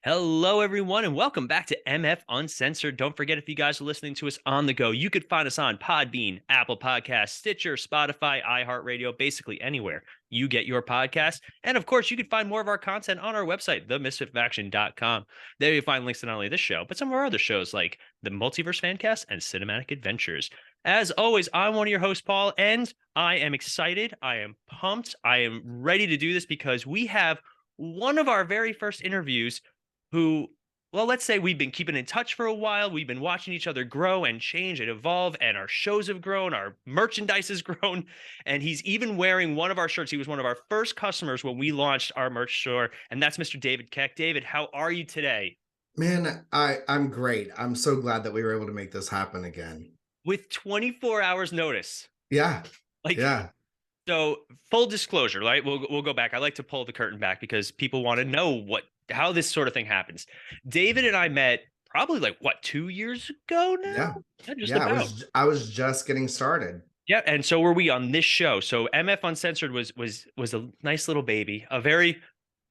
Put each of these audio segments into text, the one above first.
Hello, everyone, and welcome back to MF Uncensored. Don't forget, if you guys are listening to us on the go, you could find us on Podbean, Apple Podcasts, Stitcher, Spotify, iHeartRadio, basically anywhere you get your podcast. And of course, you can find more of our content on our website, themisfitfaction.com. There you'll find links to not only this show, but some of our other shows like the Multiverse Fancast and Cinematic Adventures. As always, I'm one of your hosts, Paul, and I am excited. I am pumped. I am ready to do this because we have one of our very first interviews who, well, let's say we've been keeping in touch for a while. We've been watching each other grow and change and evolve, and our shows have grown, our merchandise has grown, and he's even wearing one of our shirts. He was one of our first customers when we launched our merch store, and that's Mr. David Keck. David, how are you today? Man, I'm great. I'm so glad that we were able to make this happen again. With 24 hours notice. Yeah. Like, Yeah. so full disclosure, right? We'll go back. I like to pull the curtain back because people want to know how this sort of thing happens. David and I met probably like what, 2 years ago Yeah. now? Yeah, just Yeah, about. I was just getting started. Yeah, and so were we on this show. So MF Uncensored was a nice little baby, a very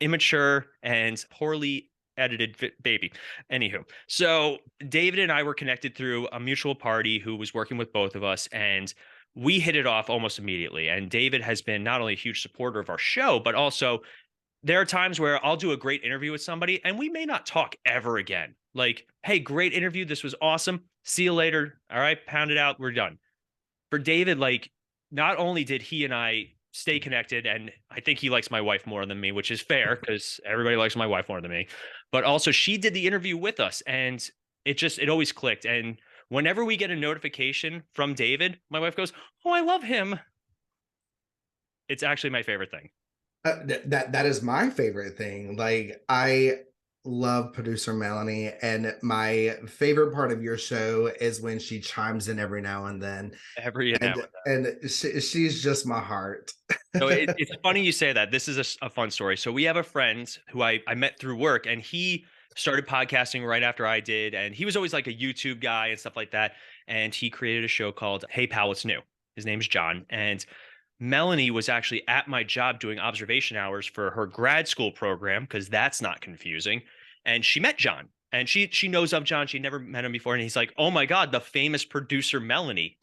immature and poorly edited baby. Anywho, so David and I were connected through a mutual party who was working with both of us, and we hit it off almost immediately. And David has been not only a huge supporter of our show, but also there are times where I'll do a great interview with somebody and we may not talk ever again. Like, hey, great interview. This was awesome. See you later. All right, pound it out. We're done. For David, like, not only did he and I stay connected, and I think he likes my wife more than me, which is fair because everybody likes my wife more than me, but also she did the interview with us and it always clicked. And whenever we get a notification from David, my wife goes, "Oh, I love him." It's actually my favorite thing. That is my favorite thing. Like I love producer Melanie, and my favorite part of your show is when she chimes in every now and then, Every now. she's just my heart. So it's funny you say that. This is a fun story. So we have a friend who I met through work, and he started podcasting right after I did. And he was always like a YouTube guy and stuff like that. And he created a show called Hey Pal, What's New? His name's John. And Melanie was actually at my job doing observation hours for her grad school program, because that's not confusing. And she met John. And she knows of John. She never met him before. And he's like, "Oh my God, the famous producer Melanie."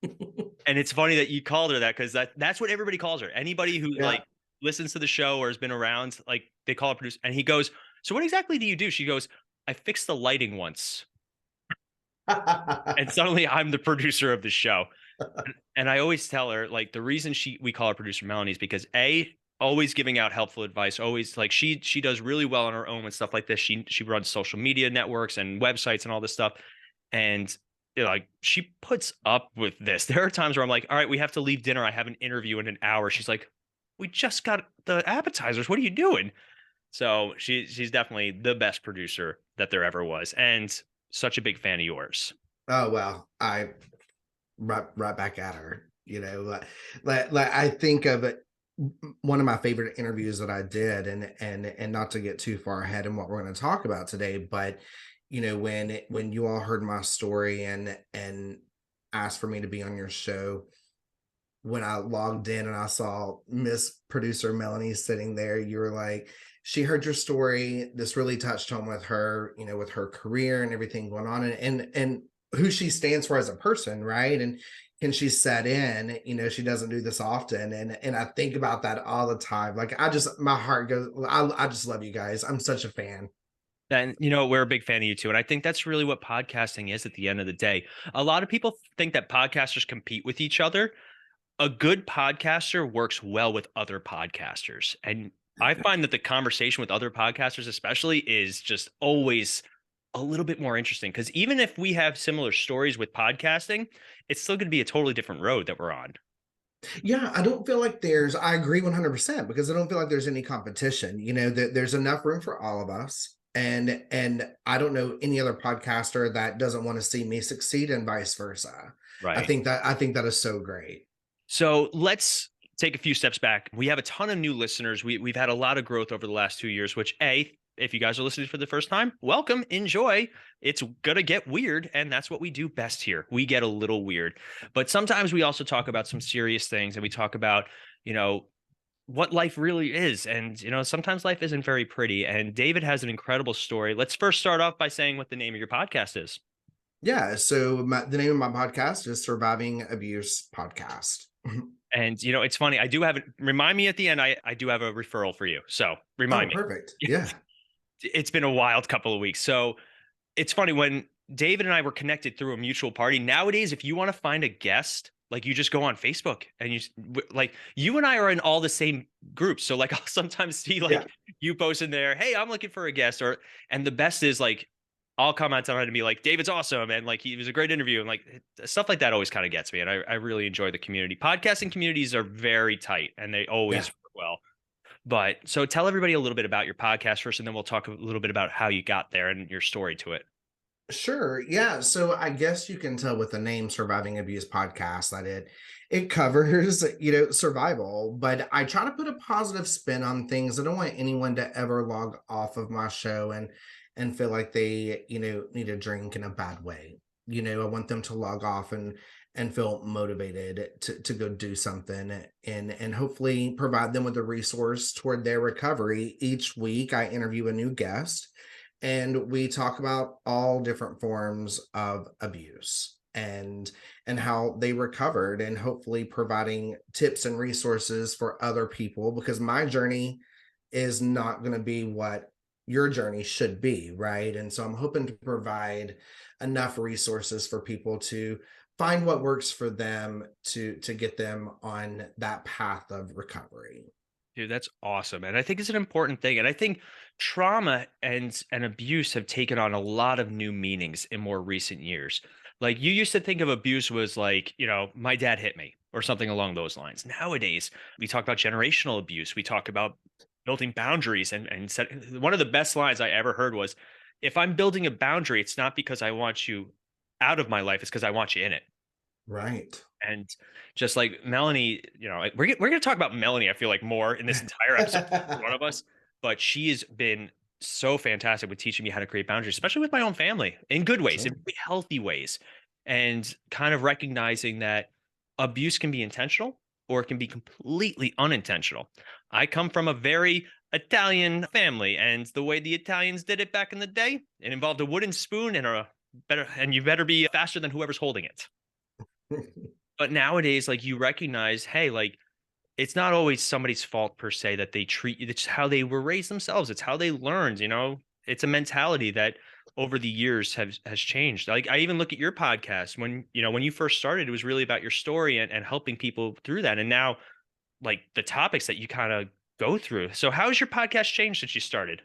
And it's funny that you called her that because that's what everybody calls her. Anybody who Yeah. like listens to the show or has been around, like they call her producer. And he goes, "So what exactly do you do?" She goes, "I fixed the lighting once." And suddenly I'm the producer of the show. And I always tell her, like, the reason we call her producer Melanie is because always giving out helpful advice, always like she does really well on her own and stuff like this. She runs social media networks and websites and all this stuff. And like she puts up with this. There are times where I'm like, "All right, we have to leave dinner. I have an interview in an hour." She's like, "We just got the appetizers. What are you doing?" So she's definitely the best producer that there ever was, and such a big fan of yours. Oh well, I right back at her. Like I think of it. One of my favorite interviews that I did, and not to get too far ahead in what we're going to talk about today, but when you all heard my story and asked for me to be on your show, when I logged in and I saw Miss Producer Melanie sitting there, you were like, she heard your story. This really touched home with her, with her career and everything going on, and who she stands for as a person, right? And can she set in? She doesn't do this often, and I think about that all the time. Like my heart goes. I just love you guys. I'm such a fan. And we're a big fan of you too. And I think that's really what podcasting is at the end of the day. A lot of people think that podcasters compete with each other. A good podcaster works well with other podcasters. And I find that the conversation with other podcasters, especially, is just always a little bit more interesting. Because even if we have similar stories with podcasting, it's still going to be a totally different road that we're on. Yeah, I don't feel like I agree 100% because I don't feel like there's any competition. That there's enough room for all of us. And I don't know any other podcaster that doesn't want to see me succeed and vice versa. Right. I think that is so great. So let's take a few steps back. We have a ton of new listeners. We've had a lot of growth over the last 2 years, which if you guys are listening for the first time, welcome, enjoy. It's gonna get weird, and that's what we do best here. We get a little weird, but sometimes we also talk about some serious things, and we talk about, what life really is. And, sometimes life isn't very pretty. And David has an incredible story. Let's first start off by saying what the name of your podcast is. Yeah. So the name of my podcast is Surviving Abuse Podcast. And, it's funny. I do have it. Remind me at the end. I do have a referral for you. So Oh, remind me. perfect. Yeah. It's been a wild couple of weeks. So it's funny when David and I were connected through a mutual party. Nowadays, if you want to find a guest, like you just go on Facebook and like you and I are in all the same groups. So like I'll sometimes see Yeah. like you post in there, hey, I'm looking for a guest, and the best is like I'll comment on it and be like, David's awesome. And like he was a great interview. And like stuff like that always kind of gets me. And I really enjoy the community. Podcasting communities are very tight and they Yeah. always work well. But so tell everybody a little bit about your podcast first, and then we'll talk a little bit about how you got there and your story to it. Sure. Yeah. So I guess you can tell with the name Surviving Abuse Podcast that it covers, survival, but I try to put a positive spin on things. I don't want anyone to ever log off of my show and feel like they, need a drink in a bad way. I want them to log off and feel motivated to go do something and hopefully provide them with a resource toward their recovery. Each week I interview a new guest and we talk about all different forms of abuse and how they recovered, and hopefully providing tips and resources for other people, because my journey is not going to be what your journey should be, right? And so I'm hoping to provide enough resources for people to find what works for them to get them on that path of recovery. Dude, that's awesome. And I think it's an important thing. And I think trauma and abuse have taken on a lot of new meanings in more recent years. Like you used to think of abuse was like, my dad hit me or something along those lines. Nowadays, we talk about generational abuse. We talk about building boundaries and one of the best lines I ever heard was, if I'm building a boundary, it's not because I want you out of my life, it's because I want you in it. Right. And just like Melanie, we're going to talk about Melanie, I feel like, more in this entire episode, one of us, but she has been so fantastic with teaching me how to create boundaries, especially with my own family, in good ways, Sure. in really healthy ways, and kind of recognizing that abuse can be intentional or it can be completely unintentional. I come from a very Italian family, and the way the Italians did it back in the day, it involved a wooden spoon and you better be faster than whoever's holding it. But nowadays, like you recognize, hey, like it's not always somebody's fault per se that they treat you. It's how they were raised themselves. It's how they learned, It's a mentality that over the years has changed. Like I even look at your podcast when you first started, it was really about your story and helping people through that. And now like the topics that you kind of go through. So how has your podcast changed since you started?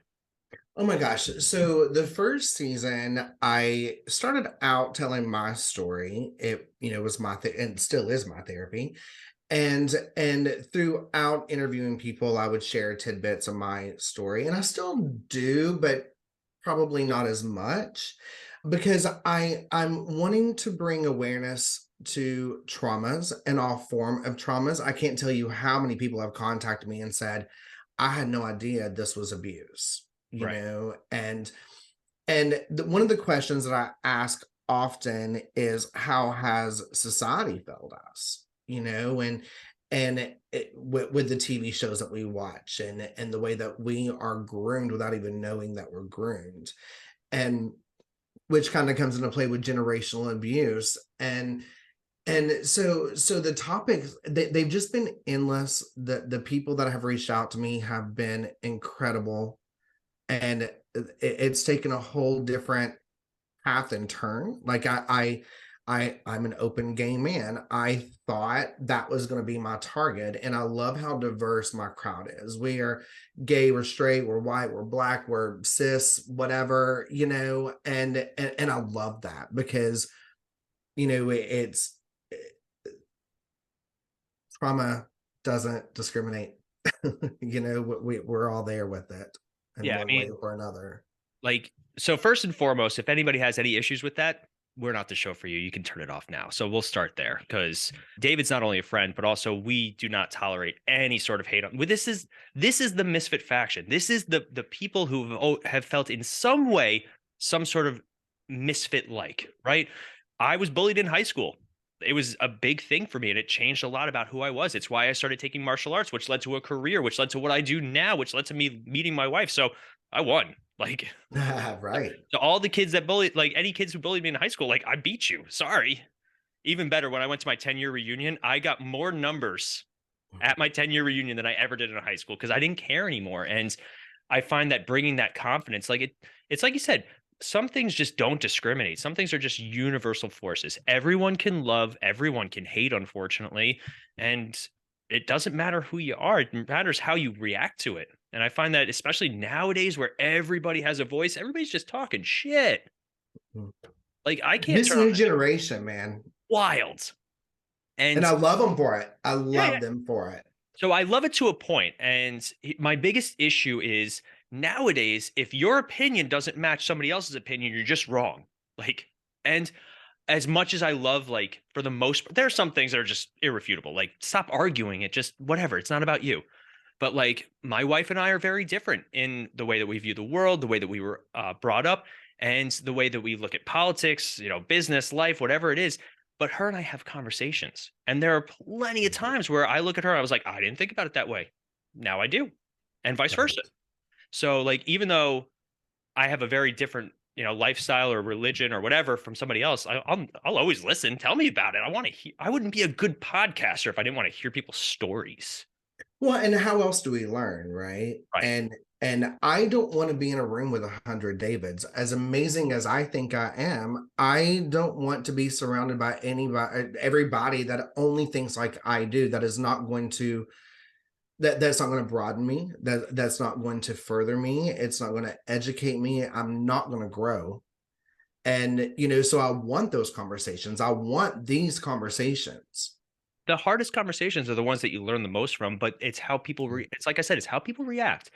Oh my gosh. So the first season, I started out telling my story. It, was and still is my therapy. And throughout interviewing people, I would share tidbits of my story. And I still do, but probably not as much, because I'm wanting to bring awareness to traumas and all form of traumas. I can't tell you how many people have contacted me and said, I had no idea this was abuse, Right. and one of the questions that I ask often is, how has society failed us? With the TV shows that we watch and the way that we are groomed without even knowing that we're groomed, and which kind of comes into play with generational abuse. And so the topics, they've just been endless. The people that have reached out to me have been incredible, and it's taken a whole different path and turn. Like I'm an open gay man. I thought that was going to be my target, and I love how diverse my crowd is. We are gay, we're straight, we're white, we're black, we're cis, whatever, and I love that because it's trauma doesn't discriminate. We're all there with it in Yeah. I one way mean, or another. like, so first and foremost, if anybody has any issues with that, we're not the show for you. You can turn it off now. So we'll start there because David's not only a friend, but also we do not tolerate any sort of hate on. Well, this is the Misfit faction. This is the people who have felt in some way some sort of misfit like, right? I was bullied in high school. it was a big thing for me, and it changed a lot about who I was. It's why I started taking martial arts, which led to a career, which led to what I do now, which led to me meeting my wife. So I won. Like, Right. to all the kids that bullied, like any kids who bullied me in high school, like I beat you. Sorry. Even better, when I went to my 10-year reunion, I got more numbers at my 10-year reunion than I ever did in high school because I didn't care anymore. And I find that bringing that confidence, like it's like you said, some things just don't discriminate. Some things are just universal forces. Everyone can love, everyone can hate, unfortunately. And it doesn't matter who you are, it matters how you react to it. And I find that especially nowadays where everybody has a voice, everybody's just talking shit. Mm. Like I can't This turn on new the news. generation, man. Wild. And And I love them for it. I yeah, yeah. love them for it. So I love it to a point, and my biggest issue is nowadays, if your opinion doesn't match somebody else's opinion, you're just wrong. Like, and as much as I love, like, for the most part, there are some things that are just irrefutable. Like, stop arguing it, just whatever. It's not about you. But like, my wife and I are very different in the way that we view the world, the way that we were brought up, and the way that we look at politics, business, life, whatever it is. But her and I have conversations. And there are plenty of Mhm. times where I look at her, and I was like, I didn't think about it that way. Now I do. And vice versa. Right. So like, even though I have a very different, lifestyle or religion or whatever from somebody else, I'll always listen. Tell me about it. I want to hear. I wouldn't be a good podcaster if I didn't want to hear people's stories. Well, and how else do we learn, right? Right. And I don't want to be in a room with 100 Davids. As amazing as I think I am, I don't want to be surrounded by everybody that only thinks like I do. That is not going to that's not going to broaden me. That's not going to further me. It's not going to educate me. I'm not going to grow. And so I want those conversations. I want these conversations. The hardest conversations are the ones that you learn the most from, but it's how people Mm. it's like I said, it's how people react.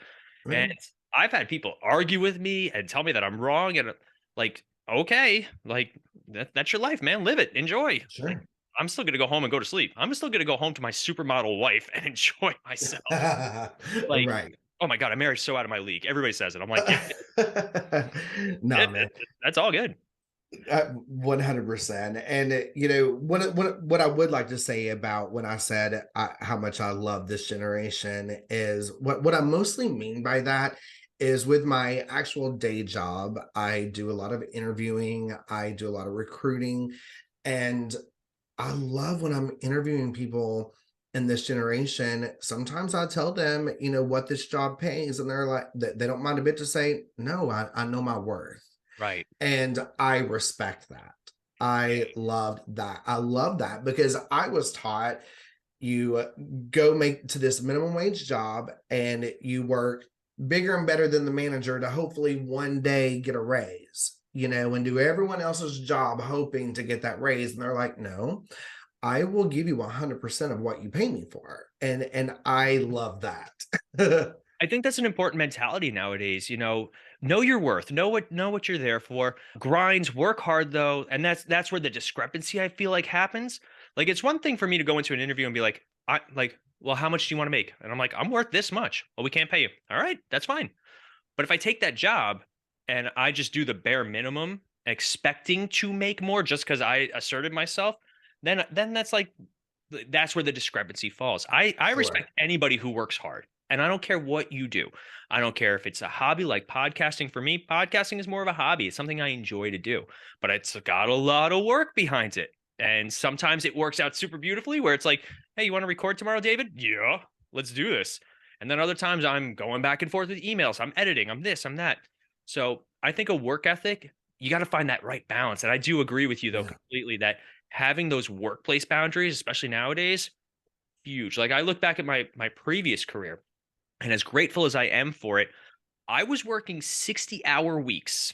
And Right. I've had people argue with me and tell me that I'm wrong, and like, okay, like that's your life, man. Live it, enjoy. Like, Sure. I'm still gonna go home and go to sleep. I'm still gonna go home to my supermodel wife and enjoy myself. Like, Right. oh my god, I'm married so out of my league. Everybody says it. I'm like, yeah, No, man. that's all good. 100%. And what I would like to say about when I said how much I love this generation is what I mostly mean by that is with my actual day job. I do a lot of interviewing, I do a lot of recruiting, and I love when I'm interviewing people in this generation. Sometimes I tell them, what this job pays, and they're like, they don't mind a bit to say, no, I know my worth. Right. And I respect that. I loved that. I love that because I was taught you go make to this minimum wage job and you work bigger and better than the manager to hopefully one day get a raise, and do everyone else's job hoping to get that raise. And they're like, no, I will give you 100% of what you pay me for. And I love that. I think that's an important mentality nowadays, know your worth, know what you're there for. Grind, work hard though, and that's where the discrepancy I feel like happens. Like, it's one thing for me to go into an interview and be like, well, how much do you want to make? And I'm like, I'm worth this much. Well, we can't pay you. All right, that's fine. But if I take that job and I just do the bare minimum, expecting to make more just because I asserted myself, then that's where the discrepancy falls. I Sure. respect anybody who works hard, and I don't care what you do. I don't care if it's a hobby like podcasting. For me, podcasting is more of a hobby. It's something I enjoy to do, but it's got a lot of work behind it. And sometimes it works out super beautifully where it's like, hey, you want to record tomorrow, David? Yeah, let's do this. And then other times I'm going back and forth with emails. I'm editing. I'm this, I'm that. So I think a work ethic, you got to find that right balance. And I do agree with you though Yeah. completely that having those workplace boundaries, especially nowadays, huge. Like, I look back at my previous career, and as grateful as I am for it, I was working 60-hour weeks,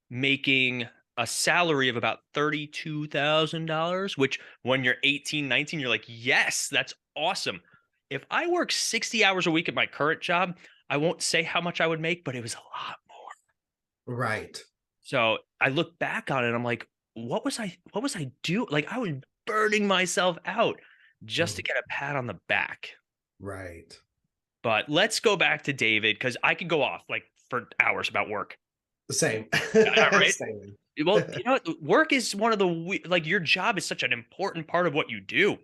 making a salary of about $32,000, which when you're 18, 19, you're like, yes, that's awesome. If I work 60 hours a week at my current job, I won't say how much I would make, but it was a lot more. Right. So I look back on it, I'm like, what was I do? Like, I was burning myself out just to Mm. get a pat on the back. Right. But let's go back to David because I could go off like for hours about work. Same. Yeah, right. Same. Well, you know, work is one of the like your job is such an important part of what you do.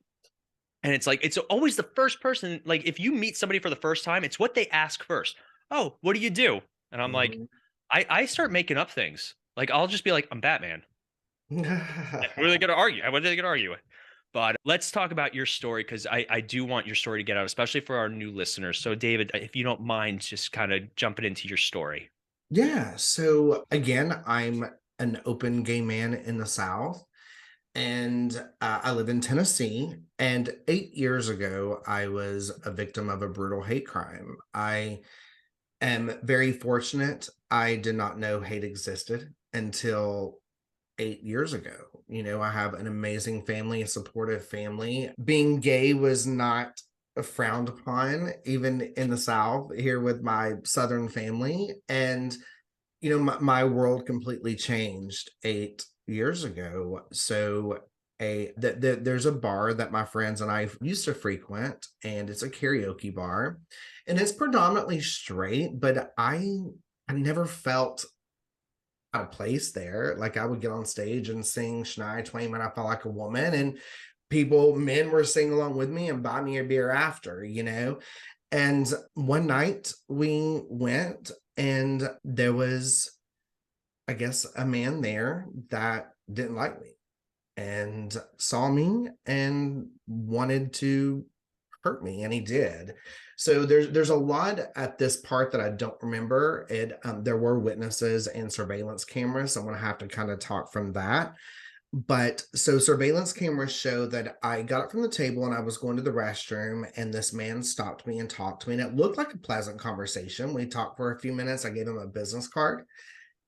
And it's like it's always the first person. Like if you meet somebody for the first time, it's what they ask first. Oh, what do you do? And I'm like, Mhm. I start making up things. Like I'll just be like, I'm Batman. What are they going to argue? What are they going to argue with? But let's talk about your story because I do want your story to get out, especially for our new listeners. So, David, if you don't mind, just kind of jumping into your story. Yeah. So again, I'm an open gay man in the South, and I live in Tennessee. And 8 years ago, I was a victim of a brutal hate crime. I am very fortunate. I did not know hate existed until 8 years ago. I have an amazing family, a supportive family. Being gay was not frowned upon, even in the South, here with my Southern family. And my world completely changed 8 years ago. So there's a bar that my friends and I used to frequent, and it's a karaoke bar, and it's predominantly straight, but I never felt out of place there. Like I would get on stage and sing Shania Twain when I felt like a woman, and men were singing along with me and buy me a beer after. And one night we went, and there was, I guess, a man there that didn't like me and saw me and wanted to hurt me, and he did. So there's a lot at this part that I don't remember. There were witnesses and surveillance cameras, so I'm gonna have to kind of talk from that. But so surveillance cameras show that I got up from the table and I was going to the restroom, and this man stopped me and talked to me, and it looked like a pleasant conversation. We talked for a few minutes. I gave him a business card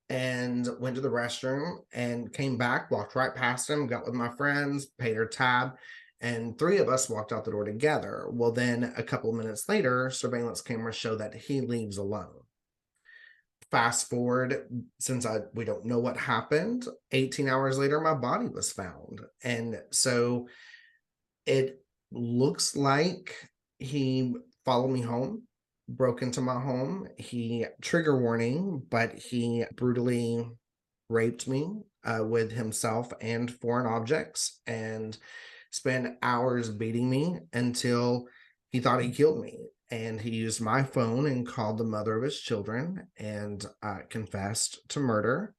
and went to the restroom and came back, walked right past him, got with my friends, paid our tab, and three of us walked out the door together. Well, then a couple of minutes later, surveillance cameras show that he leaves alone. Fast forward, since we don't know what happened, 18 hours later, my body was found. And so it looks like he followed me home, broke into my home. He, trigger warning, but he brutally raped me with himself and foreign objects, and spent hours beating me until he thought he killed me. And he used my phone and called the mother of his children and confessed to murder,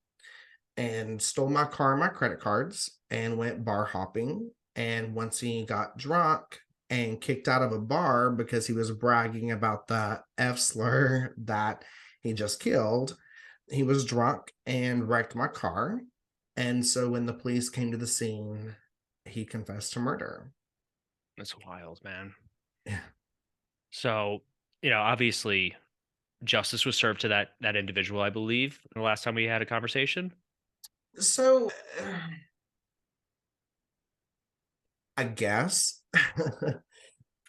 and stole my car and my credit cards and went bar hopping. And once he got drunk and kicked out of a bar because he was bragging about the F slur that he just killed, he was drunk and wrecked my car. And so when the police came to the scene, he confessed to murder. That's wild, man. Yeah. So, obviously justice was served to that individual, I believe, the last time we had a conversation. So I guess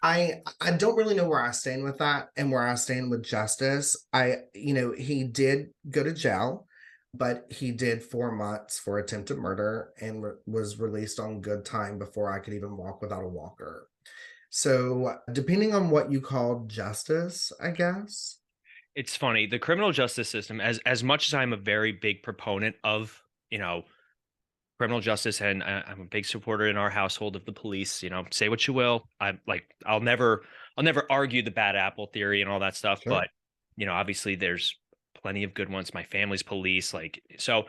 I don't really know where I stand with that and where I stand with justice. He did go to jail, but he did 4 months for attempted murder and was released on good time before I could even walk without a walker. So, depending on what you call justice, I guess. It's funny, the criminal justice system, as much as I'm a very big proponent of, criminal justice, and I'm a big supporter in our household of the police. Say what you will. I'm like, I'll never argue the bad apple theory and all that stuff. Sure. But obviously, there's plenty of good ones. My family's police, so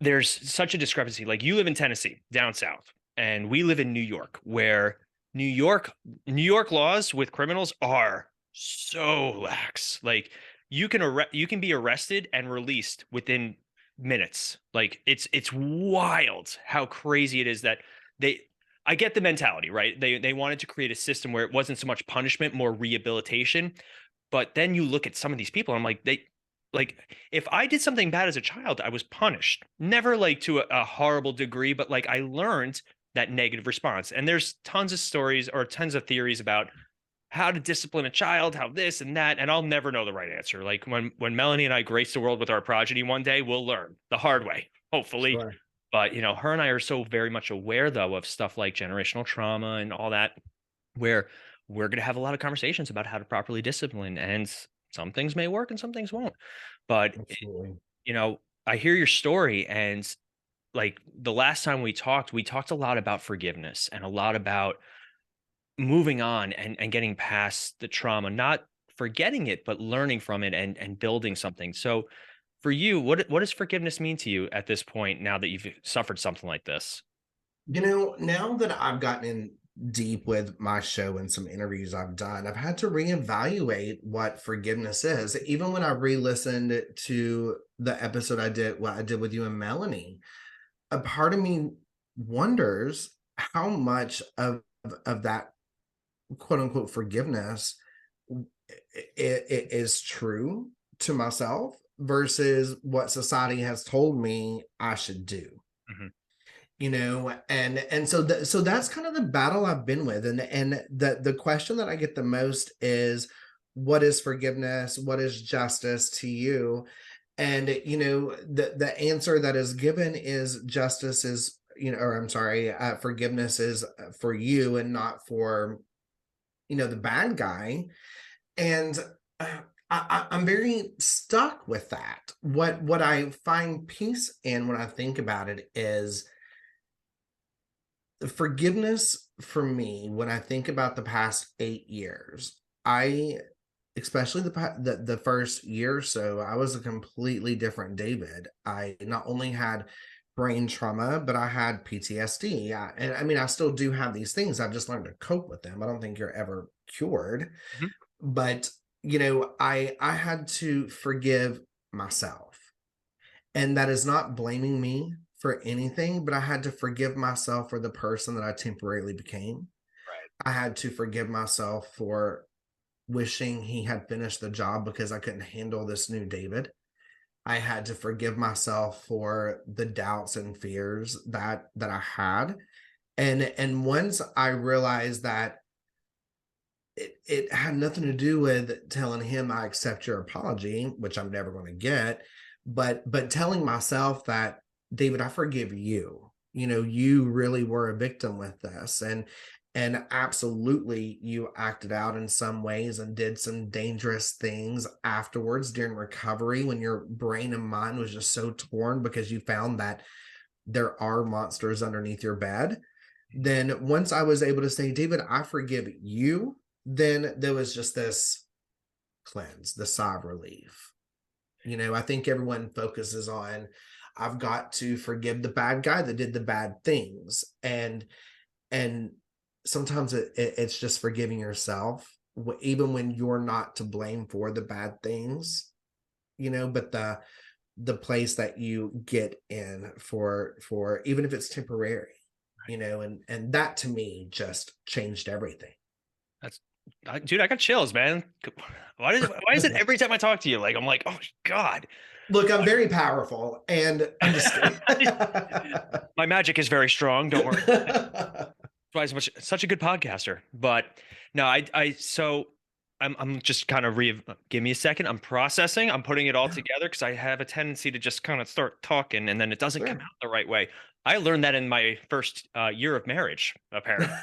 there's such a discrepancy. Like you live in Tennessee, down south, and we live in New York, where New York, New York laws with criminals are so lax. Like you can be arrested and released within minutes. Like it's wild how crazy it is that they I get the mentality, right? They wanted to create a system where it wasn't so much punishment, more rehabilitation. But then you look at some of these people, I'm like, like if I did something bad as a child, I was punished. Never like to a horrible degree, but like I learned that negative response. And there's tons of stories or tons of theories about how to discipline a child, how this and that, and I'll never know the right answer. Like when Melanie and I grace the world with our progeny one day, we'll learn the hard way, hopefully. Sure. But her and I are so very much aware though of stuff like generational trauma and all that, where we're going to have a lot of conversations about how to properly discipline, and some things may work and some things won't. But Absolutely. I hear your story, and like the last time we talked a lot about forgiveness and a lot about moving on and getting past the trauma, not forgetting it, but learning from it and building something. So for you, what does forgiveness mean to you at this point now that you've suffered something like this? Now that I've gotten in deep with my show and some interviews I've done, I've had to reevaluate what forgiveness is. Even when I re-listened to the episode what I did with you and Melanie, a part of me wonders how much of that quote unquote forgiveness it is true to myself versus what society has told me I should do. Mhm. So that's kind of the battle I've been with, and the question that I get the most is, what is forgiveness, what is justice to you? And the answer that is given is justice is, or I'm sorry, forgiveness is for you and not for the bad guy. And I'm very stuck with that. What I find peace in when I think about it is the forgiveness for me. When I think about the past 8 years, I especially the first year or so, I was a completely different David. I not only had brain trauma, but I had PTSD. And I mean, I still do have these things. I've just learned to cope with them. I don't think you're ever cured, Mhm. but I had to forgive myself, and that is not blaming me for anything, but I had to forgive myself for the person that I temporarily became. Right. I had to forgive myself for wishing he had finished the job because I couldn't handle this new David. I had to forgive myself for the doubts and fears that I had. And once I realized that it had nothing to do with telling him I accept your apology, which I'm never going to get, but telling myself that, David, I forgive you. You really were a victim with this, and absolutely you acted out in some ways and did some dangerous things afterwards during recovery when your brain and mind was just so torn because you found that there are monsters underneath your bed. Then once I was able to say, David, I forgive you, then there was just this cleanse, the sigh of relief. I think everyone focuses on, I've got to forgive the bad guy that did the bad things. And sometimes it's just forgiving yourself, even when you're not to blame for the bad things, but the place that you get in for even if it's temporary, and that to me just changed everything. That's dude, I got chills, man. Why is it every time I talk to you, like I'm like, oh God, Look, I'm very powerful, and I'm just kidding. my magic is very strong. Don't worry. That's why I'm such a good podcaster. But no, so I'm just kind of give me a second. I'm processing. I'm putting it all Yeah, together because I have a tendency to just kind of start talking and then it doesn't come sure. out the right way. I learned that in my first year of marriage, apparently.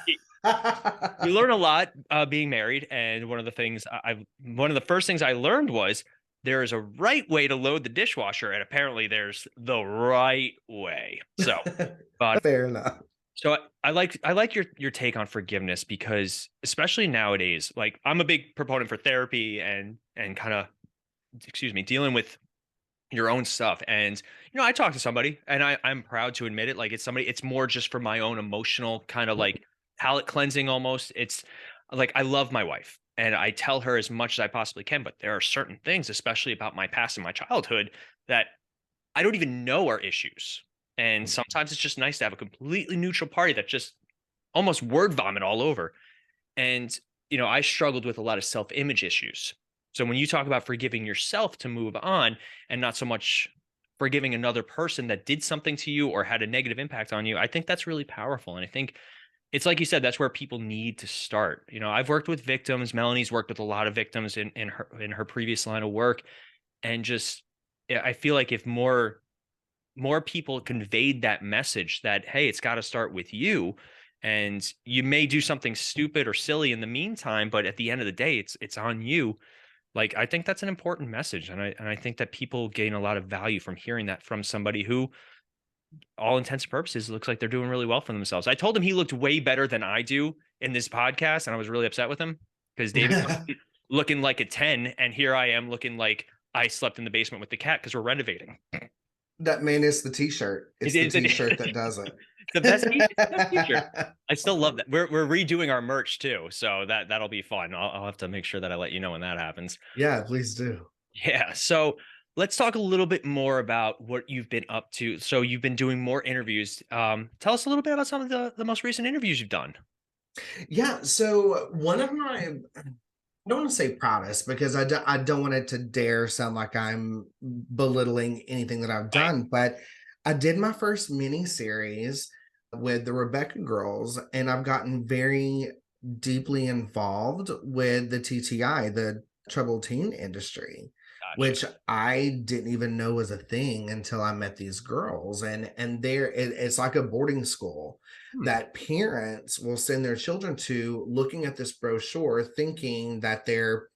You learn a lot being married, and one of the first things I learned was there is a right way to load the dishwasher, and apparently there's the right way. But Fair enough. I like your take on forgiveness because especially nowadays, like I'm a big proponent for therapy and kind of excuse me, dealing with your own stuff. And I talk to somebody and I'm proud to admit it. Like it's more just for my own emotional kind of like palate cleansing almost. It's like I love my wife and I tell her as much as I possibly can, but there are certain things, especially about my past and my childhood, that I don't even know are issues. And sometimes it's just nice to have a completely neutral party that just almost word vomit all over. And, I struggled with a lot of self-image issues. So when you talk about forgiving yourself to move on and not so much forgiving another person that did something to you or had a negative impact on you, I think that's really powerful. And I think it's like you said, that's where people need to start. I've worked with victims. Melanie's worked with a lot of victims in her previous line of work. And just yeah, I feel like if more people conveyed that message that, hey, it's got to start with you. And you may do something stupid or silly in the meantime, but at the end of the day, it's on you. Like, I think that's an important message, and I think that people gain a lot of value from hearing that from somebody who, all intents and purposes, looks like they're doing really well for themselves. I told him he looked way better than I do in this podcast, and I was really upset with him because David looking like a 10, and here I am looking like I slept in the basement with the cat because we're renovating. That man is the t-shirt. It It's the is t-shirt that does it. it's the best t-shirt. I still love that. We're redoing our merch too, so that'll be fun. I'll have to make sure that I let you know when that happens. Yeah, please do. Yeah. So let's talk a little bit more about what you've been up to. So you've been doing more interviews. Tell us a little bit about some of the most recent interviews you've done. Yeah, so one of my, I don't want to say proudest because I don't want it to dare sound like I'm belittling anything that I've Right. done, but I did my first mini series with the Rebecca girls, and I've gotten very deeply involved with the TTI, the troubled teen industry, Gotcha. which I didn't even know was a thing until I met these girls. And it's like a boarding school Hmm. that parents will send their children to, looking at this brochure thinking that they're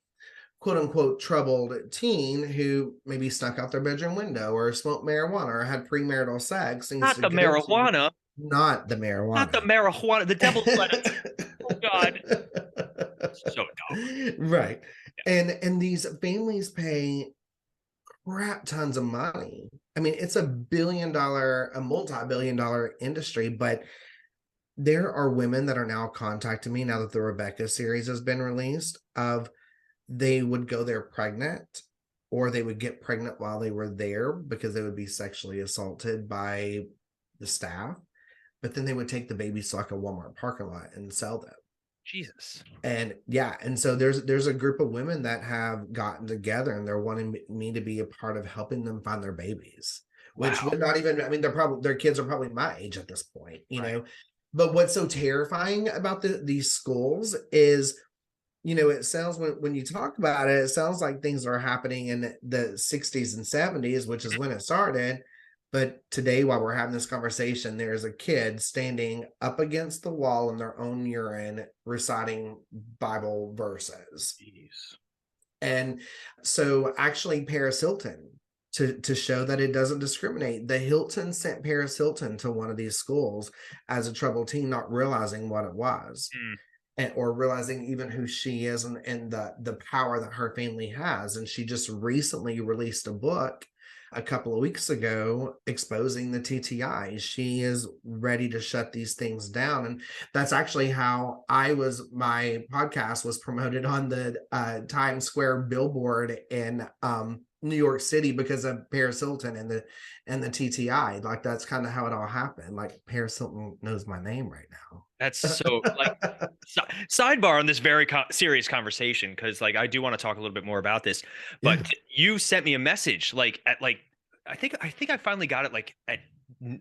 quote unquote troubled teen who maybe snuck out their bedroom window or smoked marijuana or had premarital sex things Not to the get into. marijuana. Not the Not the marijuana. marijuana. The devil's lettuce. Oh God. So dumb. Right. Yeah. And these families pay crap tons of money. I mean, it's a multi-billion dollar industry, but there are women that are now contacting me now that the Rebecca series has been released of they would go there pregnant or they would get pregnant while they were there because they would be sexually assaulted by the staff, but then they would take the babies to like a Walmart parking lot and sell them. Jesus. And yeah, and so there's a group of women that have gotten together and they're wanting me to be a part of helping them find their babies, which Wow. would not even, I mean, their kids are probably my age at this point, Right. but what's so terrifying about these schools is, it sounds, when you talk about it, it sounds like things are happening in the 60s and 70s, which is when it started. But today, while we're having this conversation, there's a kid standing up against the wall in their own urine reciting Bible verses. Jeez. And so, actually, Paris Hilton, to show that it doesn't discriminate, the Hilton sent Paris Hilton to one of these schools as a troubled teen, not realizing what it was Mm. or realizing even who she is and the power that her family has. And she just recently released a book a couple of weeks ago exposing the TTI. She is ready to shut these things down. And that's actually how my podcast was promoted on the Times Square billboard in New York City because of Paris Hilton and the TTI. Like that's kind of how it all happened. Like Paris Hilton knows my name right now. That's so like sidebar on this very serious conversation because like I do want to talk a little bit more about this, but Yeah. you sent me a message like at like I think I finally got it like at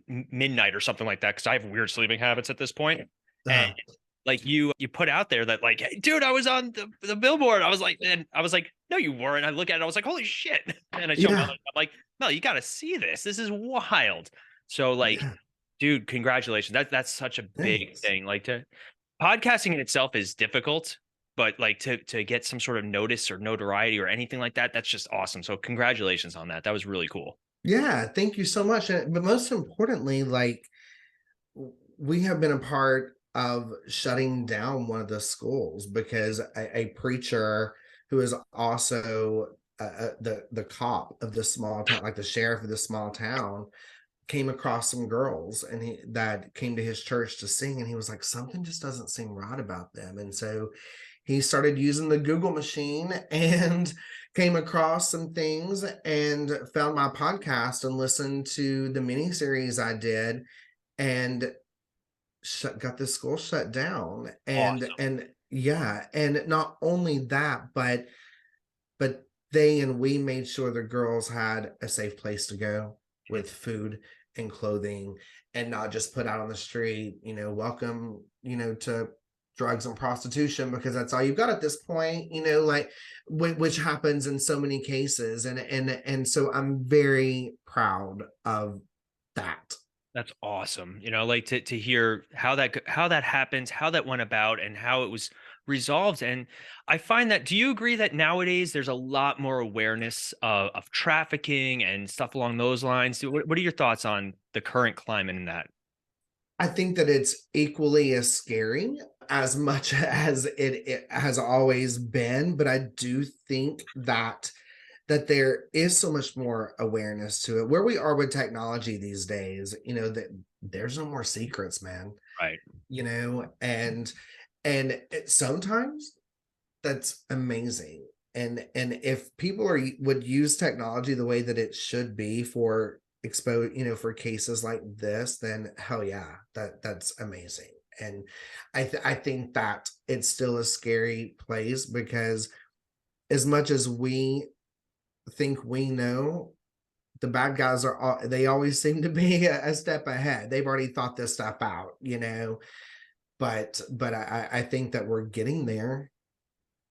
midnight or something like that because I have weird sleeping habits at this point, and Uh, like you put out there that like, hey, dude, I was on the billboard. I was like, no, you weren't. I look at it, I was like, holy shit, and I show Mel, yeah. I'm like, Mel, you got to see this. This is wild. So like, Yeah. dude, congratulations. That's such a big Thanks. thing. Like to podcasting in itself is difficult, but like to get some sort of notice or notoriety or anything like that, that's just awesome. So congratulations on that. That was really cool. Yeah. Thank you so much. But most importantly, like we have been a part of shutting down one of the schools because a preacher who is also the cop of the small town, like the sheriff of the small town, came across some girls and he that came to his church to sing, and he was like, something just doesn't seem right about them. And so he started using the Google machine and came across some things and found my podcast and listened to the mini series I did and got the school shut down. Awesome. And yeah, and not only that, but they and we made sure the girls had a safe place to go with food and clothing and not just put out on the street, welcome, to drugs and prostitution because that's all you've got at this point, like which happens in so many cases. And so I'm very proud of that. That's awesome. You know, like to hear how that happens, how that went about, and how it was resolved. And I find that, do you agree that nowadays there's a lot more awareness of trafficking and stuff along those lines? What are your thoughts on the current climate in that? I think that it's equally as scary as much as it has always been, but I do think that there is so much more awareness to it. Where we are with technology these days, that there's no more secrets, man. Right. Sometimes that's amazing. And if people would use technology the way that it should be for expose, for cases like this, then hell yeah, that's amazing. And I think that it's still a scary place because as much as we think we know, the bad guys they always seem to be a step ahead. They've already thought this stuff out. But I think that we're getting there.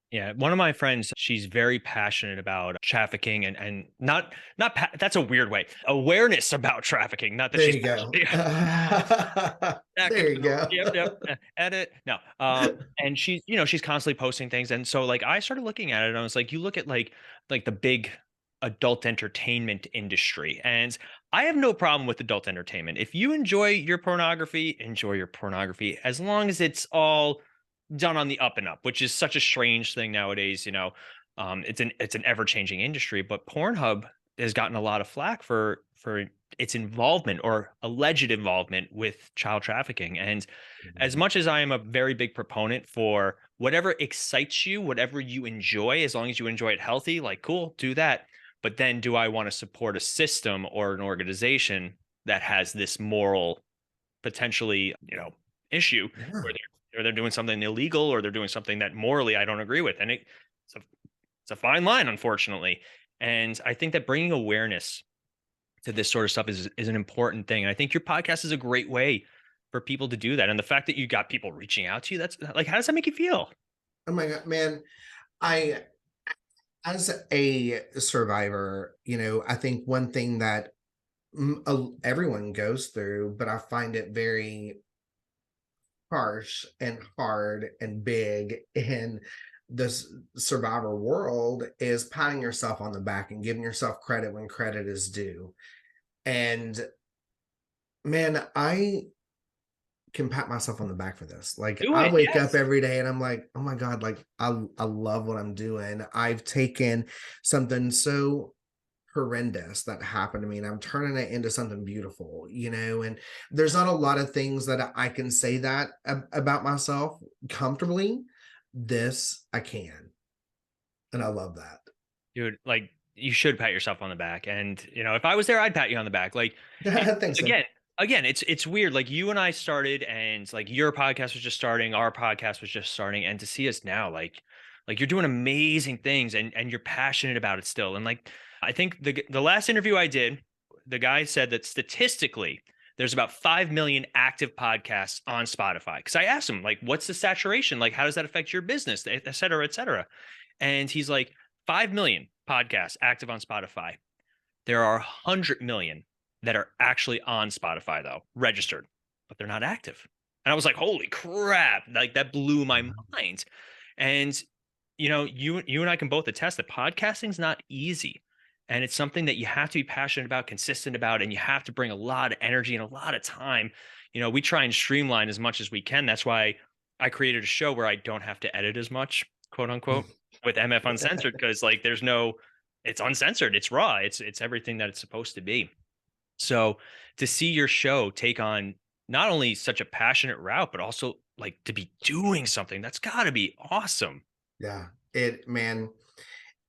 Yeah, one of my friends, she's very passionate about trafficking and that's a weird way. Awareness about trafficking, not that There she's you go. passionate. That could There you go. go. Yep. Edit. No. And she's constantly posting things. And so like I started looking at it and I was like, you look at like the big adult entertainment industry. And I have no problem with adult entertainment. If you enjoy your pornography, as long as it's all done on the up and up, which is such a strange thing nowadays. It's an ever-changing industry, but Pornhub has gotten a lot of flack for its involvement or alleged involvement with child trafficking. And as Mhm. much as I am a very big proponent for whatever excites you, whatever you enjoy, as long as you enjoy it healthy, like cool, do that. But then do I want to support a system or an organization that has this moral potentially, issue Yeah. where they're doing something illegal or they're doing something that morally I don't agree with. And it's a fine line, unfortunately. And I think that bringing awareness to this sort of stuff is an important thing. And I think your podcast is a great way for people to do that. And the fact that you got people reaching out to you, that's like, how does that make you feel? Oh my god, man. I As a survivor, I think one thing that everyone goes through, but I find it very harsh and hard and big in this survivor world is patting yourself on the back and giving yourself credit when credit is due. And man, I can pat myself on the back for this. Like Do I it. wake up Yes. every day and I'm like, oh my God, like I love what I'm doing. I've taken something so horrendous that happened to me and I'm turning it into something beautiful. And there's not a lot of things that I can say that about myself comfortably. This I can. And I love that. Dude, like you should pat yourself on the back. And if I was there, I'd pat you on the back. Like it, Thanks, man. again, it's weird. Like you and I started and like your podcast was just starting, our podcast was just starting. And to see us now, like you're doing amazing things and you're passionate about it still. And like I think the last interview I did, the guy said that statistically there's about 5 million active podcasts on Spotify. Because I asked him, like, what's the saturation? Like, how does that affect your business? Et cetera, et cetera. And he's like, 5 million podcasts active on Spotify. There are 100 million that are actually on Spotify, though, registered, but they're not active. And I was like, holy crap. Like that blew my mind. And, you and I can both attest that podcasting's not easy. And it's something that you have to be passionate about, consistent about, and you have to bring a lot of energy and a lot of time. We try and streamline as much as we can. That's why I created a show where I don't have to edit as much, quote unquote, with MF Uncensored, because like it's uncensored, it's raw, it's everything that it's supposed to be. So to see your show take on not only such a passionate route, but also like to be doing something that's got to be awesome. Yeah. Man,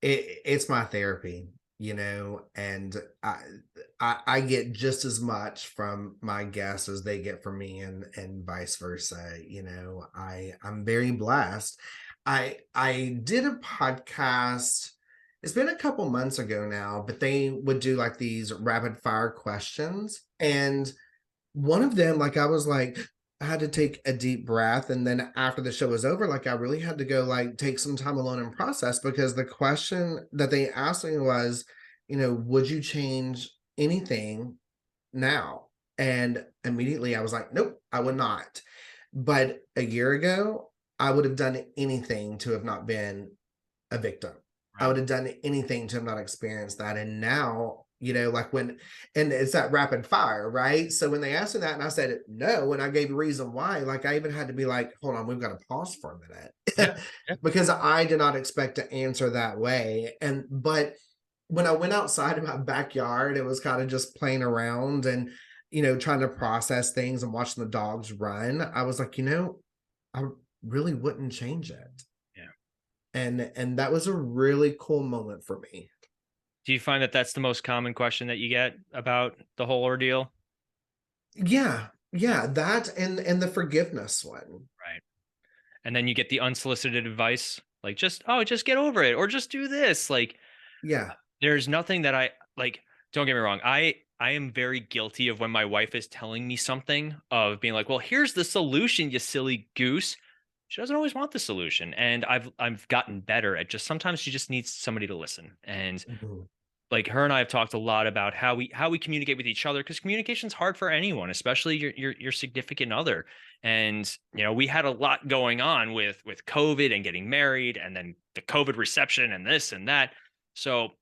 it's my therapy, and I get just as much from my guests as they get from me and vice versa. I'm very blessed. I did a podcast. It's been a couple months ago now, but they would do like these rapid fire questions. And one of them, like I was like, I had to take a deep breath. And then after the show was over, like I really had to go like take some time alone and process because the question that they asked me was, would you change anything now? And immediately I was like, nope, I would not. But a year ago, I would have done anything to have not been a victim. I Right. would have done anything to have not experienced that. And now, like and it's that rapid fire, right? So when they asked me that and I said no, and I gave a reason why, like I even had to be like, hold on, we've got to pause for a Yeah. minute Yeah. because I did not expect to answer that way. But when I went outside in my backyard, it was kind of just playing around and, trying to process things and watching the dogs run. I was like, I really wouldn't change it. Yeah. And that was a really cool moment for me. Do you find that that's the most common question that you get about the whole ordeal? Yeah, yeah, that and the forgiveness one. Right. And then you get the unsolicited advice, like, just, oh, just get over it or just do this. Like, Yeah. there's nothing that I like. Don't get me wrong. I am very guilty of when my wife is telling me something of being like, well, here's the solution, you silly goose. She doesn't always want the solution. And I've gotten better at just sometimes she just needs somebody to listen. And Mhm. like her and I have talked a lot about how we communicate with each other because communication's hard for anyone, especially your significant other. And we had a lot going on with COVID and getting married, and then the COVID reception and this and that. So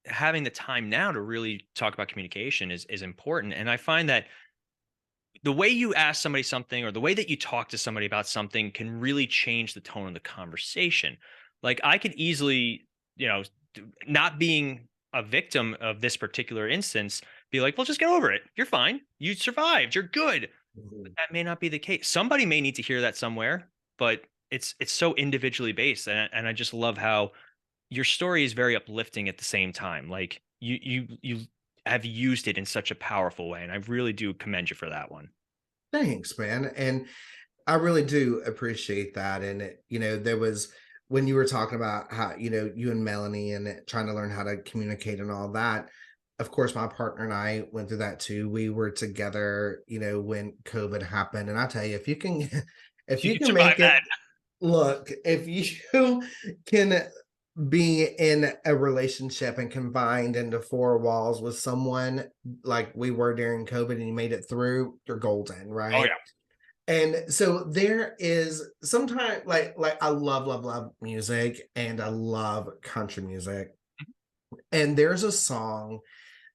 having the time now to really talk about communication is important. And I find that the way you ask somebody something or the way that you talk to somebody about something can really change the tone of the conversation. Like I could easily, not being a victim of this particular instance, be like, well, just get over it. You're fine. You survived. You're good. But Mhm. that may not be the case. Somebody may need to hear that somewhere, but it's so individually based. And I just love how your story is very uplifting at the same time. Like you have used it in such a powerful way. And I really do commend you for that one. Thanks, man. And I really do appreciate that. And there was when you were talking about how, you and Melanie and trying to learn how to communicate and all that. Of course, my partner and I went through that too. We were together, when COVID happened. And I tell you, if you can if You you can can survive make that. it look, if you can be in a relationship and confined into four walls with someone like we were during COVID and you made it through, you're golden, Oh right? yeah. And so there is sometimes like I love music and I love country music. And there's a song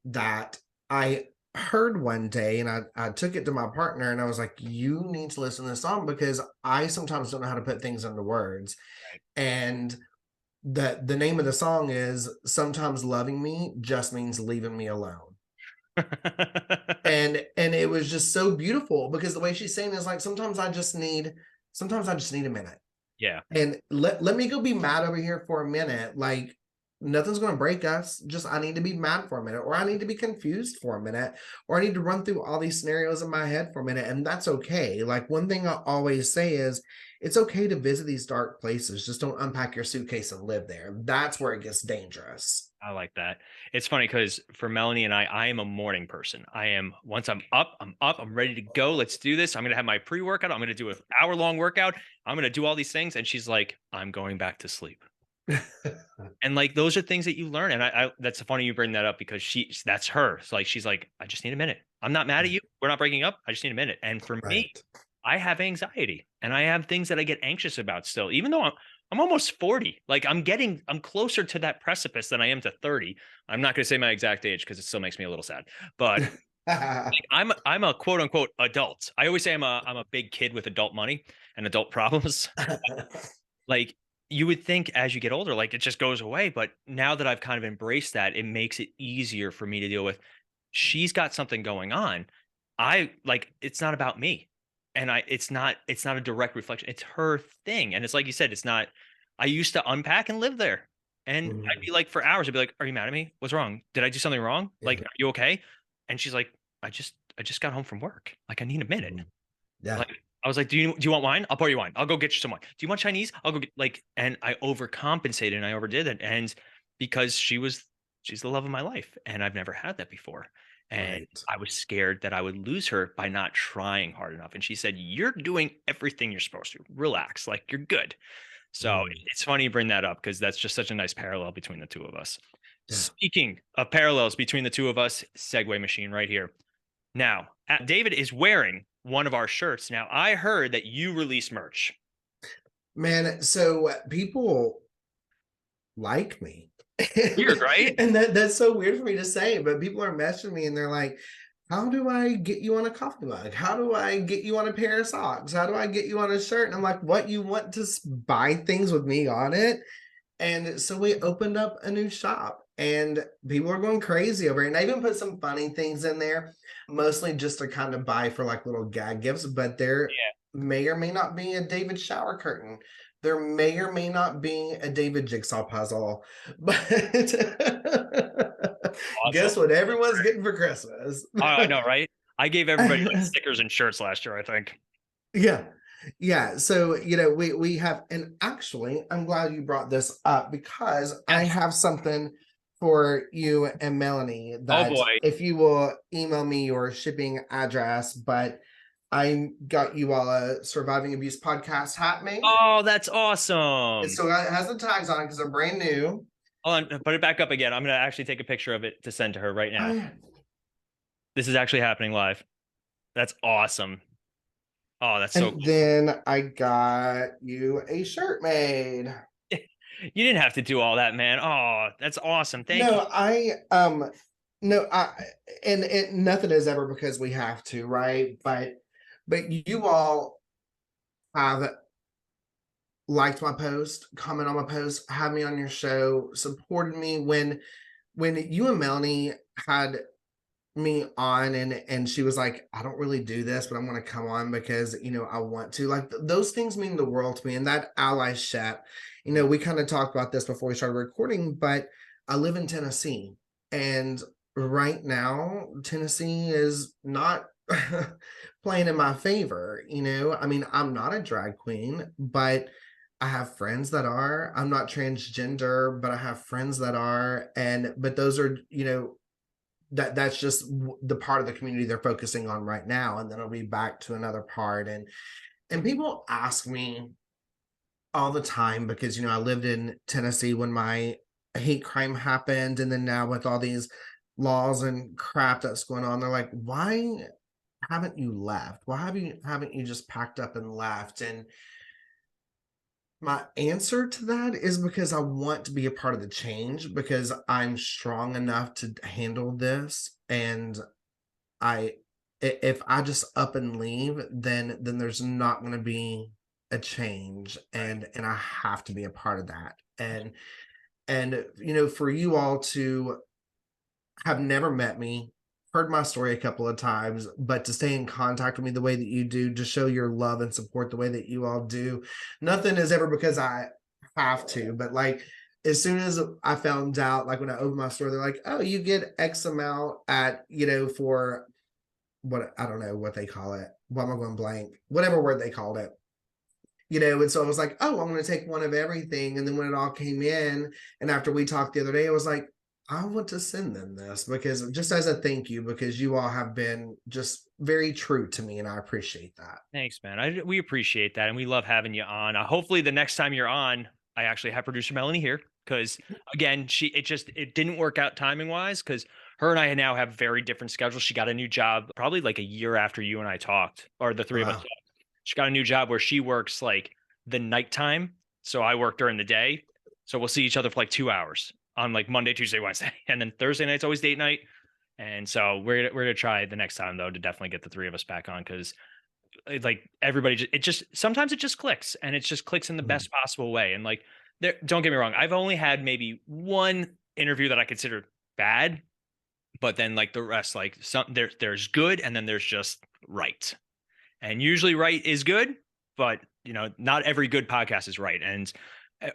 that I heard one day and I took it to my partner and I was like, you need to listen to this song because I sometimes don't know how to put things into words. And the name of the song is Sometimes Loving Me Just Means Leaving Me Alone. Right. And it was just so beautiful because the way she's saying is like sometimes I just need a minute. Yeah. And let me go be mad over here for a minute. Like nothing's going to break us. Just I need to be mad for a minute, or I need to be confused for a minute, or I need to run through all these scenarios in my head for a minute. And that's okay. Like one thing I always say is it's okay to visit these dark places. Just don't unpack your suitcase and live there. That's where it gets dangerous. I like that. It's funny because for Melanie and I am a morning person. I am once I'm up, I'm ready to go. Let's do this. I'm gonna have my pre-workout. I'm gonna do an hour-long workout. I'm gonna do all these things. And she's like, I'm going back to sleep. And like those are things that you learn. And I that's funny you bring that up because that's her. So like she's like, I just need a minute. I'm not mad at you. We're not breaking up. I just need a minute. And for me, Right. I have anxiety and I have things that I get anxious about still, even though I'm almost 40. Like I'm closer to that precipice than I am to 30. I'm not going to say my exact age because it still makes me a little sad. But like, I'm a quote unquote adult. I always say I'm a big kid with adult money and adult problems. Like you would think as you get older, like it just goes away. But now that I've kind of embraced that, it makes it easier for me to deal with. She's got something going on. I like it's not about me. And it's not a direct reflection. It's her thing. And it's like you said, it's not I used to unpack and live there. And I'd Mhm. be like for hours, I'd be like, are you mad at me? What's wrong? Did I do something wrong? Yeah. Like, are you okay? And she's like, I just got home from work. Like I need a minute. Mhm. Yeah. Like, I was like, "Do you want wine? I'll pour you wine. I'll go get you some wine. Do you want Chinese? I'll go get," like, and I overcompensated and I overdid it, and because she's the love of my life, and I've never had that before, and Right. I was scared that I would lose her by not trying hard enough, and she said, "You're doing everything you're supposed to. Relax, like, you're good." So, Mm. it's funny you bring that up because that's just such a nice parallel between the 2 of us. Yeah. Speaking of parallels between the 2 of us, segue machine right here. Now, David is wearing one of our shirts. Now, I heard that you release merch. Man, so people like me. Weird, right? And that's so weird for me to say, but people are messaging me and they're like, how do I get you on a coffee mug? How do I get you on a pair of socks? How do I get you on a shirt? And I'm like, what, you want to buy things with me on it? And so we opened up a new shop and people are going crazy over it. And I even put some funny things in there, mostly just to kind of buy for like little gag gifts, but there Yeah. may or may not be a David shower curtain. There may or may not be a David jigsaw puzzle, but Awesome. guess what everyone's getting for Christmas? I know, right? I gave everybody like stickers and shirts last year, I think. Yeah. Yeah. So, we have, and actually, I'm glad you brought this up because I Yes. have something for you and Melanie Oh that boy. if you will email me your shipping address, but I got you all a Surviving Abuse podcast hat made. Oh, that's It awesome. still has the tags on it because they're brand new. Hold on, put it back up again. I'm gonna actually take a picture of it to send to her right Oh, now. yeah. This is actually happening live. That's awesome. Oh, that's so And cool. then I got you a shirt made. You didn't have to do all that, man. Oh, that's awesome. Thank you. No, no, and nothing is ever because we have to, right? But you all have liked my post, comment on my post, had me on your show, supported me when you and Melanie had me on and she was like, I don't really do this, but I'm going to come on because I want to. Like those things mean the world to me, and that allyship. We kind of talked about this before we started recording, but I live in Tennessee, and right now Tennessee is not playing in my favor. I mean, I'm not a drag queen, but I have friends that are. I'm not transgender, but I have friends that are. But those are, that's just the part of the community they're focusing on right now, and then I'll be back to another part. And people ask me all the time because I lived in Tennessee when my hate crime happened, and then now with all these laws and crap that's going on, they're like, why haven't you left? Why haven't you just packed up and left? And my answer to that is because I want to be a part of the change, because I'm strong enough to handle this. And I if I just up and leave, then there's not going to be a change, Right. and I have to be a part of that. And for you all to have never met me, heard my story a couple of times, but to stay in contact with me the way that you do, to show your love and support the way that you all do. Nothing is ever because I have to, but like as soon as I found out, like when I opened my store, they're like, oh, you get X amount at, for what, I don't know what they call it. Why am I going blank? Whatever word they called it. And so I was like, oh, I'm going to take one of everything. And then when it all came in, and after we talked the other day, I was like, I want to send them this because just as a thank you, because you all have been just very true to me, and I appreciate that. Thanks, man. We appreciate that, and we love having you on. Hopefully, the next time you're on, I actually have producer Melanie here because, again, it didn't work out timing wise because her and I now have very different schedules. She got a new job probably like a year after you and I talked, or the three of us Wow. talked. She got a new job where she works like the nighttime, so I work during the day. So we'll see each other for like 2 hours on like Monday, Tuesday, Wednesday, and then Thursday night's always date night. And so we're gonna try the next time though to definitely get the three of us back on because like everybody just sometimes it just clicks, and it just clicks in the Mhm. best possible way. And like there, don't get me wrong, I've only had maybe one interview that I consider bad, but then like the rest, like there's good and then there's just right. And usually right is good, but not every good podcast is right. And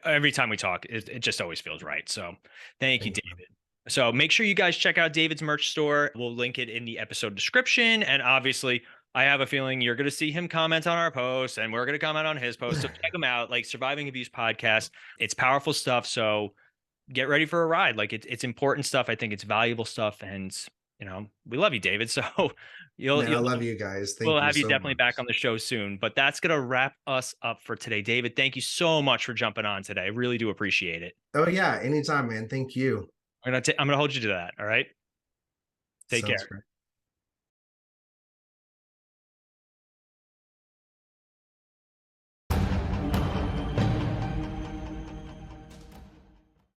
every time we talk, it just always feels right. So thank you, Thank David. So make sure you guys check out David's merch store. We'll link it in the episode description. And obviously, I have a feeling you're going to see him comment on our post and we're going to comment on his post. So you. check him out, like Surviving Abuse Podcast. It's powerful stuff. So get ready for a ride. Like it's important stuff. I think it's valuable stuff. And, we love you, David. So Man, I you'll love you guys. we'll Thank you have you so definitely back much. on the show soon, but that's going to wrap us up for today. David, thank you so much for jumping on today. I really do appreciate it. Oh yeah, anytime, man. Thank you. I'm going to hold you to that. All right. Take Sounds care. great.